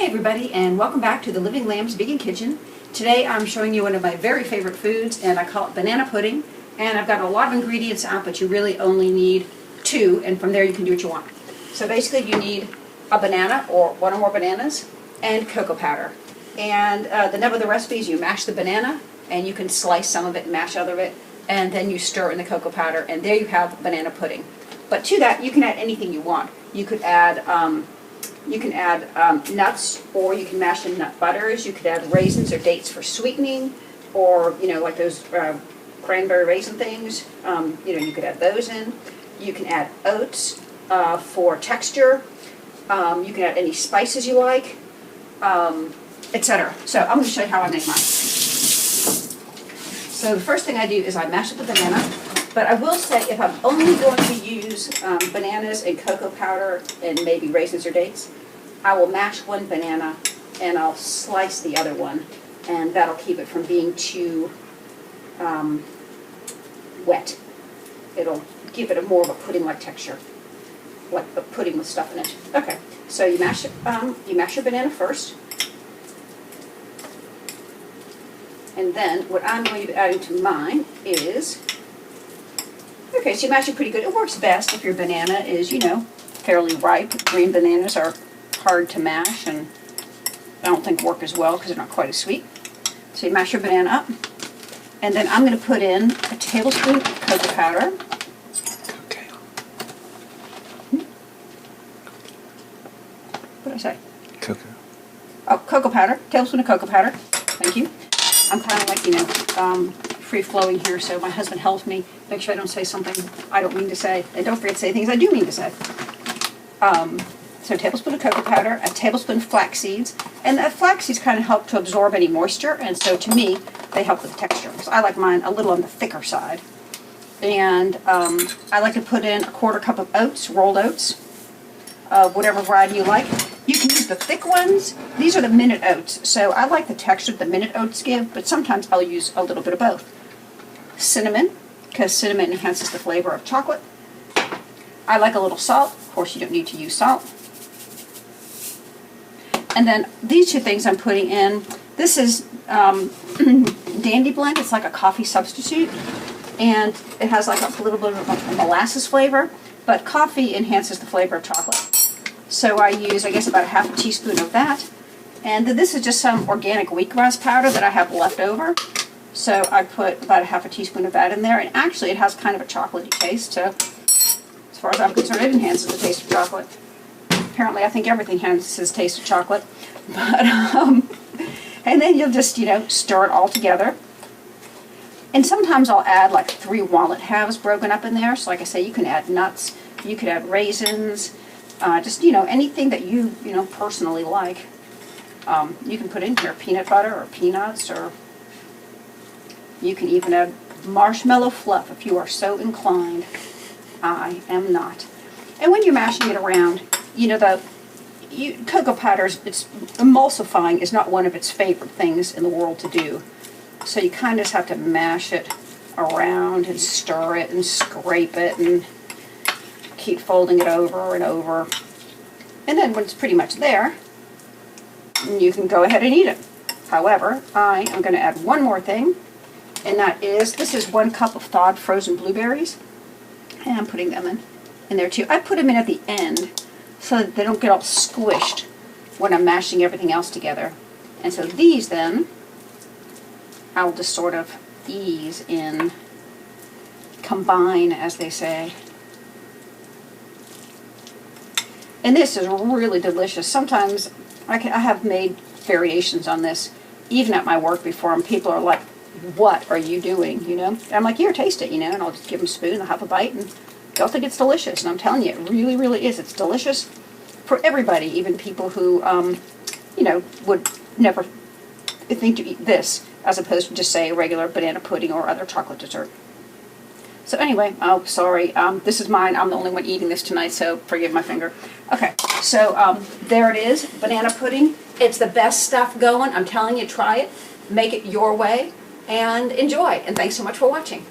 Hey everybody, and welcome back to the Living Lambs Vegan Kitchen. Today I'm showing you one of my very favorite foods, and I call it banana pudding. And I've got a lot of ingredients out, but you really only need 2, and from there you can do what you want. So basically you need a banana, or 1 or more bananas, and cocoa powder. And the nub of the recipe is you mash the banana, and you can slice some of it and mash other of it, and then you stir in the cocoa powder, and there you have banana pudding. But to that, you can add anything you want. You could add nuts, or you can mash in nut butters. You could add raisins or dates for sweetening, or like those cranberry raisin things. You could add those in. You can add oats for texture. You can add any spices you like, etc. So I'm going to show you how I make mine. So the first thing I do is I mash up the banana. But I will say, if I'm only going to use bananas and cocoa powder and maybe raisins or dates, I will mash one banana and I'll slice the other one, and that'll keep it from being too wet. It'll give it more of a pudding-like texture, like a pudding with stuff in it. Okay, so you mash your banana first, and then what I'm going to be adding to mine is. Okay, so you mash it pretty good. It works best if your banana is, fairly ripe. Green bananas are hard to mash, and I don't think work as well because they're not quite as sweet. So you mash your banana up, and then I'm going to put in a tablespoon of cocoa powder. Okay. What did I say? Cocoa. Oh, cocoa powder. Tablespoon of cocoa powder. Thank you. I'm kind of like, free-flowing here, so my husband helps me make sure I don't say something I don't mean to say, and don't forget to say things I do mean to say. So a tablespoon of cocoa powder, a tablespoon of flax seeds, and the flax seeds kind of help to absorb any moisture, and so to me they help with the texture. So I like mine a little on the thicker side. And I like to put in a 1/4 cup of oats, rolled oats, whatever variety you like. You can use the thick ones. These are the minute oats, so I like the texture the minute oats give, but sometimes I'll use a little bit of both. Cinnamon, because cinnamon enhances the flavor of chocolate. I like a little salt. Of course, you don't need to use salt. And then these 2 things I'm putting in, this is Dandy Blend. It's like a coffee substitute, and it has like a little bit of a molasses flavor, but coffee enhances the flavor of chocolate. So I use, I guess, about 1/2 teaspoon of that. And then this is just some organic wheatgrass powder that I have left over. So I put about 1/2 teaspoon of that in there. And actually it has kind of a chocolatey taste. So as far as I'm concerned, it enhances the taste of chocolate. Apparently I think everything enhances the taste of chocolate. But, and then you'll just, stir it all together. And sometimes I'll add like 3 walnut halves broken up in there. So like I say, you can add nuts, you could add raisins, just, anything that you, personally like. You can put in here peanut butter or peanuts, or you can even add marshmallow fluff if you are so inclined. I am not. And when you're mashing it around, cocoa powder, it's emulsifying is not one of its favorite things in the world to do. So you kind of just have to mash it around and stir it and scrape it and keep folding it over and over. And then when it's pretty much there, you can go ahead and eat it. However, I am going to add one more thing, and that is, this is 1 cup of thawed frozen blueberries, and I'm putting them in there too. I put them in at the end so that they don't get all squished when I'm mashing everything else together. And so these then, I'll just sort of ease in, combine as they say. And this is really delicious. Sometimes I have made variations on this, even at my work before, and people are like, what are you doing, And I'm like, here, taste it, and I'll just give them a spoon, they'll have a bite, and they'll think it's delicious. And I'm telling you, it really, really is. It's delicious for everybody, even people who, would never think to eat this, as opposed to just, say, a regular banana pudding or other chocolate dessert. So anyway, oh, sorry, this is mine. I'm the only one eating this tonight, so forgive my finger. Okay, so there it is, banana pudding. It's the best stuff going. I'm telling you, try it. Make it your way, and enjoy. And thanks so much for watching.